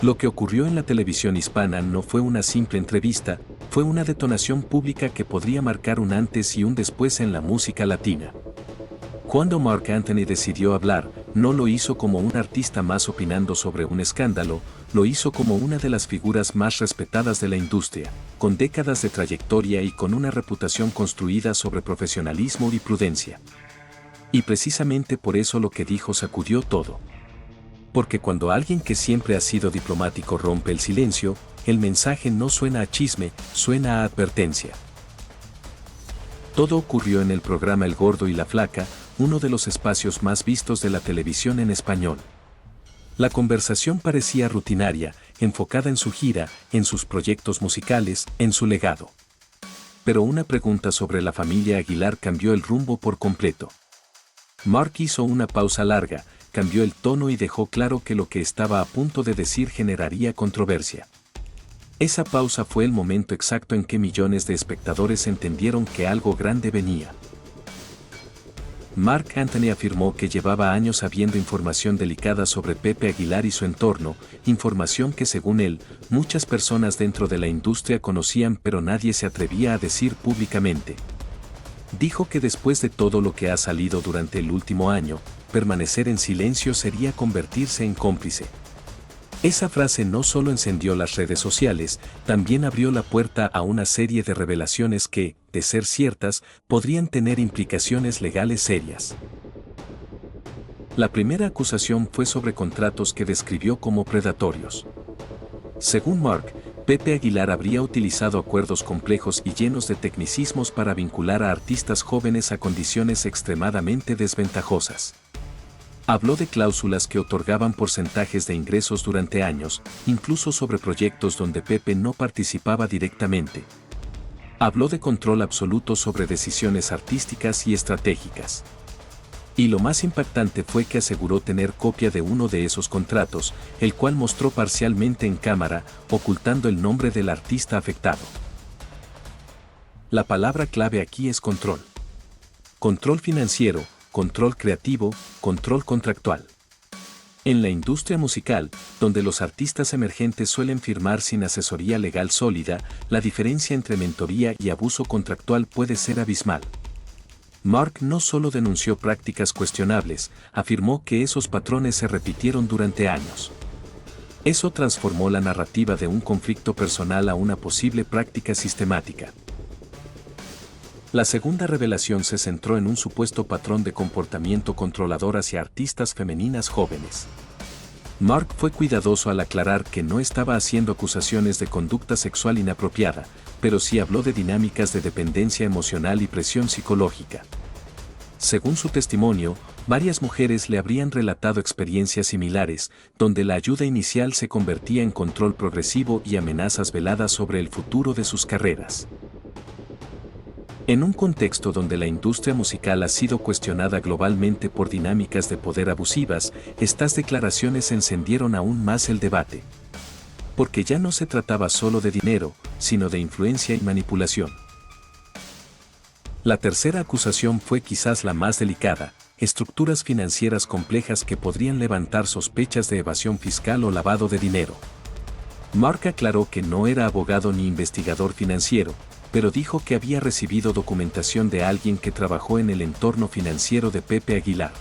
Lo que ocurrió en la televisión hispana no fue una simple entrevista, fue una detonación pública que podría marcar un antes y un después en la música latina. Cuando Marc Anthony decidió hablar, no lo hizo como un artista más opinando sobre un escándalo, lo hizo como una de las figuras más respetadas de la industria, con décadas de trayectoria y con una reputación construida sobre profesionalismo y prudencia. Y precisamente por eso lo que dijo sacudió todo. Porque cuando alguien que siempre ha sido diplomático rompe el silencio, el mensaje no suena a chisme, suena a advertencia. Todo ocurrió en el programa El Gordo y la Flaca, uno de los espacios más vistos de la televisión en español. La conversación parecía rutinaria, enfocada en su gira, en sus proyectos musicales, en su legado. Pero una pregunta sobre la familia Aguilar cambió el rumbo por completo. Marc hizo una pausa larga, cambió el tono y dejó claro que lo que estaba a punto de decir generaría controversia. Esa pausa fue el momento exacto en que millones de espectadores entendieron que algo grande venía. Marc Anthony afirmó que llevaba años sabiendo información delicada sobre Pepe Aguilar y su entorno, información que según él, muchas personas dentro de la industria conocían pero nadie se atrevía a decir públicamente. Dijo que después de todo lo que ha salido durante el último año, permanecer en silencio sería convertirse en cómplice. Esa frase no solo encendió las redes sociales, también abrió la puerta a una serie de revelaciones que, de ser ciertas, podrían tener implicaciones legales serias. La primera acusación fue sobre contratos que describió como predatorios. Según Marc, Pepe Aguilar habría utilizado acuerdos complejos y llenos de tecnicismos para vincular a artistas jóvenes a condiciones extremadamente desventajosas. Habló de cláusulas que otorgaban porcentajes de ingresos durante años, incluso sobre proyectos donde Pepe no participaba directamente. Habló de control absoluto sobre decisiones artísticas y estratégicas. Y lo más impactante fue que aseguró tener copia de uno de esos contratos, el cual mostró parcialmente en cámara, ocultando el nombre del artista afectado. La palabra clave aquí es control. Control financiero, control creativo, control contractual. En la industria musical, donde los artistas emergentes suelen firmar sin asesoría legal sólida, la diferencia entre mentoría y abuso contractual puede ser abismal. Marc no solo denunció prácticas cuestionables, afirmó que esos patrones se repitieron durante años. Eso transformó la narrativa de un conflicto personal a una posible práctica sistemática. La segunda revelación se centró en un supuesto patrón de comportamiento controlador hacia artistas femeninas jóvenes. Marc fue cuidadoso al aclarar que no estaba haciendo acusaciones de conducta sexual inapropiada, pero sí habló de dinámicas de dependencia emocional y presión psicológica. Según su testimonio, varias mujeres le habrían relatado experiencias similares, donde la ayuda inicial se convertía en control progresivo y amenazas veladas sobre el futuro de sus carreras. En un contexto donde la industria musical ha sido cuestionada globalmente por dinámicas de poder abusivas, estas declaraciones encendieron aún más el debate. Porque ya no se trataba solo de dinero, sino de influencia y manipulación. La tercera acusación fue quizás la más delicada, estructuras financieras complejas que podrían levantar sospechas de evasión fiscal o lavado de dinero. Marc aclaró que no era abogado ni investigador financiero, pero dijo que había recibido documentación de alguien que trabajó en el entorno financiero de Pepe Aguilar.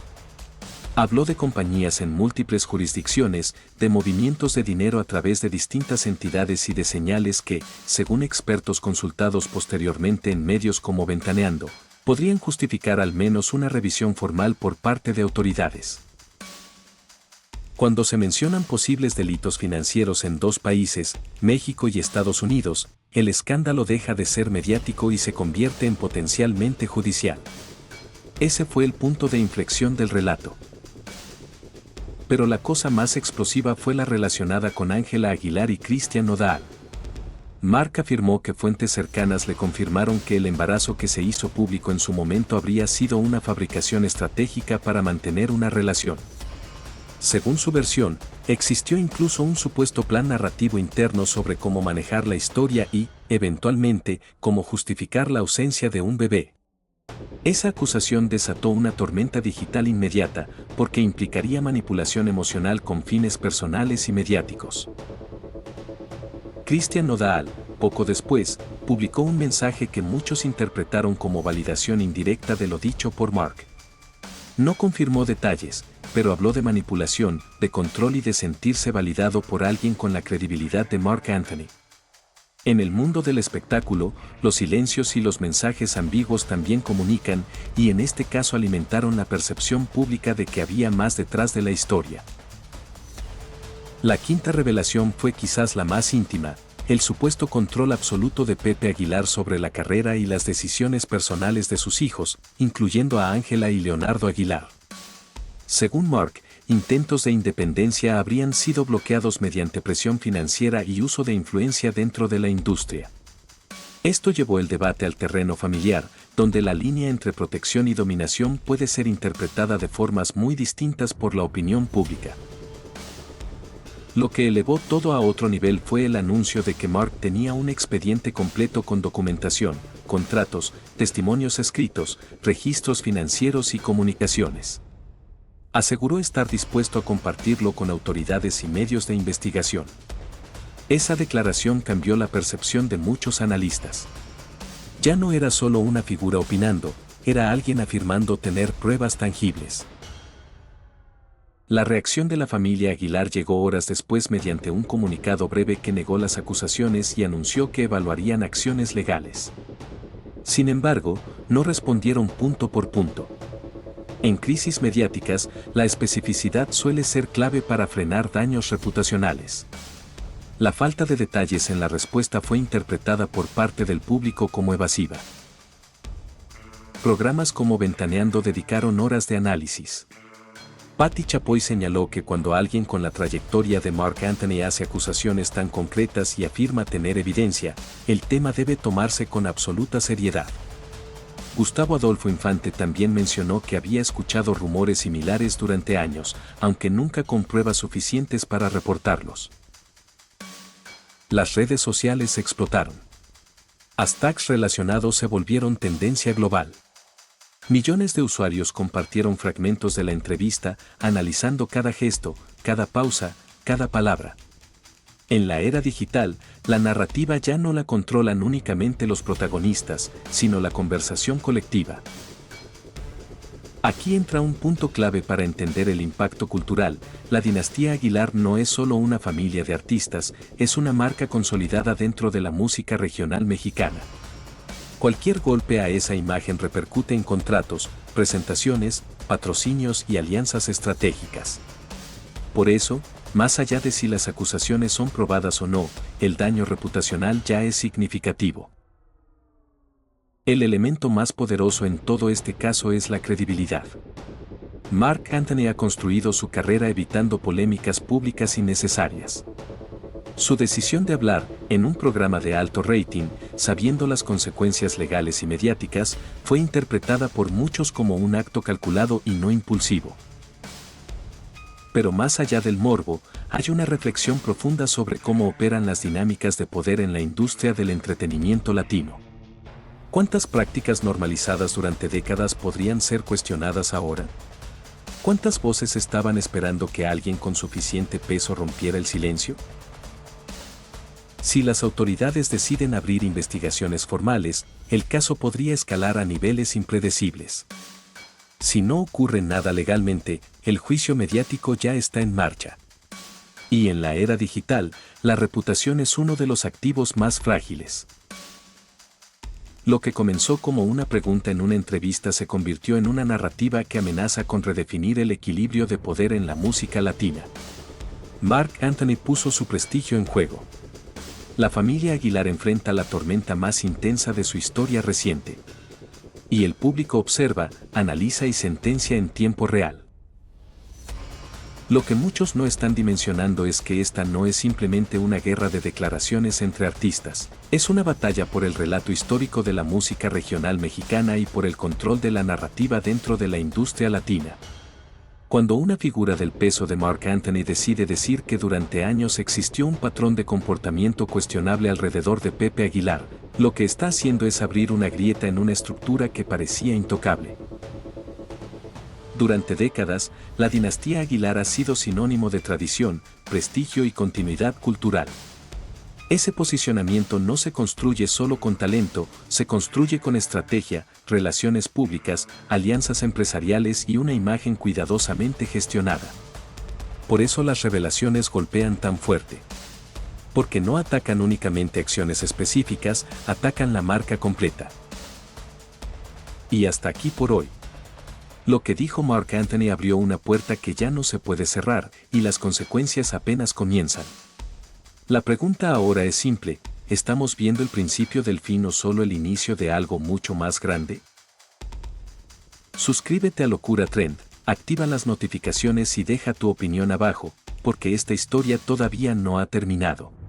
Habló de compañías en múltiples jurisdicciones, de movimientos de dinero a través de distintas entidades y de señales que, según expertos consultados posteriormente en medios como Ventaneando, podrían justificar al menos una revisión formal por parte de autoridades. Cuando se mencionan posibles delitos financieros en dos países, México y Estados Unidos, el escándalo deja de ser mediático y se convierte en potencialmente judicial. Ese fue el punto de inflexión del relato. Pero la cosa más explosiva fue la relacionada con Ángela Aguilar y Cristian Nodal. Marc afirmó que fuentes cercanas le confirmaron que el embarazo que se hizo público en su momento habría sido una fabricación estratégica para mantener una relación. Según su versión, existió incluso un supuesto plan narrativo interno sobre cómo manejar la historia y, eventualmente, cómo justificar la ausencia de un bebé. Esa acusación desató una tormenta digital inmediata, porque implicaría manipulación emocional con fines personales y mediáticos. Christian Nodal, poco después, publicó un mensaje que muchos interpretaron como validación indirecta de lo dicho por Mark. No confirmó detalles, pero habló de manipulación, de control y de sentirse validado por alguien con la credibilidad de Marc Anthony. En el mundo del espectáculo, los silencios y los mensajes ambiguos también comunican, y en este caso alimentaron la percepción pública de que había más detrás de la historia. La quinta revelación fue quizás la más íntima, el supuesto control absoluto de Pepe Aguilar sobre la carrera y las decisiones personales de sus hijos, incluyendo a Ángela y Leonardo Aguilar. Según Mark, intentos de independencia habrían sido bloqueados mediante presión financiera y uso de influencia dentro de la industria. Esto llevó el debate al terreno familiar, donde la línea entre protección y dominación puede ser interpretada de formas muy distintas por la opinión pública. Lo que elevó todo a otro nivel fue el anuncio de que Mark tenía un expediente completo con documentación, contratos, testimonios escritos, registros financieros y comunicaciones. Aseguró estar dispuesto a compartirlo con autoridades y medios de investigación. Esa declaración cambió la percepción de muchos analistas. Ya no era solo una figura opinando, era alguien afirmando tener pruebas tangibles. La reacción de la familia Aguilar llegó horas después mediante un comunicado breve que negó las acusaciones y anunció que evaluarían acciones legales. Sin embargo, no respondieron punto por punto. En crisis mediáticas, la especificidad suele ser clave para frenar daños reputacionales. La falta de detalles en la respuesta fue interpretada por parte del público como evasiva. Programas como Ventaneando dedicaron horas de análisis. Patti Chapoy señaló que cuando alguien con la trayectoria de Marc Anthony hace acusaciones tan concretas y afirma tener evidencia, el tema debe tomarse con absoluta seriedad. Gustavo Adolfo Infante también mencionó que había escuchado rumores similares durante años, aunque nunca con pruebas suficientes para reportarlos. Las redes sociales explotaron. Hashtags relacionados se volvieron tendencia global. Millones de usuarios compartieron fragmentos de la entrevista, analizando cada gesto, cada pausa, cada palabra. En la era digital, la narrativa ya no la controlan únicamente los protagonistas, sino la conversación colectiva. Aquí entra un punto clave para entender el impacto cultural. La dinastía Aguilar no es solo una familia de artistas, es una marca consolidada dentro de la música regional mexicana. Cualquier golpe a esa imagen repercute en contratos, presentaciones, patrocinios y alianzas estratégicas. Por eso, más allá de si las acusaciones son probadas o no, el daño reputacional ya es significativo. El elemento más poderoso en todo este caso es la credibilidad. Marc Anthony ha construido su carrera evitando polémicas públicas innecesarias. Su decisión de hablar, en un programa de alto rating, sabiendo las consecuencias legales y mediáticas, fue interpretada por muchos como un acto calculado y no impulsivo. Pero más allá del morbo, hay una reflexión profunda sobre cómo operan las dinámicas de poder en la industria del entretenimiento latino. ¿Cuántas prácticas normalizadas durante décadas podrían ser cuestionadas ahora? ¿Cuántas voces estaban esperando que alguien con suficiente peso rompiera el silencio? Si las autoridades deciden abrir investigaciones formales, el caso podría escalar a niveles impredecibles. Si no ocurre nada legalmente, el juicio mediático ya está en marcha. Y en la era digital, la reputación es uno de los activos más frágiles. Lo que comenzó como una pregunta en una entrevista se convirtió en una narrativa que amenaza con redefinir el equilibrio de poder en la música latina. Marc Anthony puso su prestigio en juego. La familia Aguilar enfrenta la tormenta más intensa de su historia reciente. Y el público observa, analiza y sentencia en tiempo real. Lo que muchos no están dimensionando es que esta no es simplemente una guerra de declaraciones entre artistas, es una batalla por el relato histórico de la música regional mexicana y por el control de la narrativa dentro de la industria latina. Cuando una figura del peso de Marc Anthony decide decir que durante años existió un patrón de comportamiento cuestionable alrededor de Pepe Aguilar, Lo que está haciendo es abrir una grieta en una estructura que parecía intocable. Durante décadas, la dinastía Aguilar ha sido sinónimo de tradición, prestigio y continuidad cultural. Ese posicionamiento no se construye solo con talento, se construye con estrategia, relaciones públicas, alianzas empresariales y una imagen cuidadosamente gestionada. Por eso las revelaciones golpean tan fuerte. Porque no atacan únicamente acciones específicas, atacan la marca completa. Y hasta aquí por hoy. Lo que dijo Mark Anthony abrió una puerta que ya no se puede cerrar, y las consecuencias apenas comienzan. La pregunta ahora es simple, ¿estamos viendo el principio del fin o solo el inicio de algo mucho más grande? Suscríbete a Locura Trend, activa las notificaciones y deja tu opinión abajo, porque esta historia todavía no ha terminado.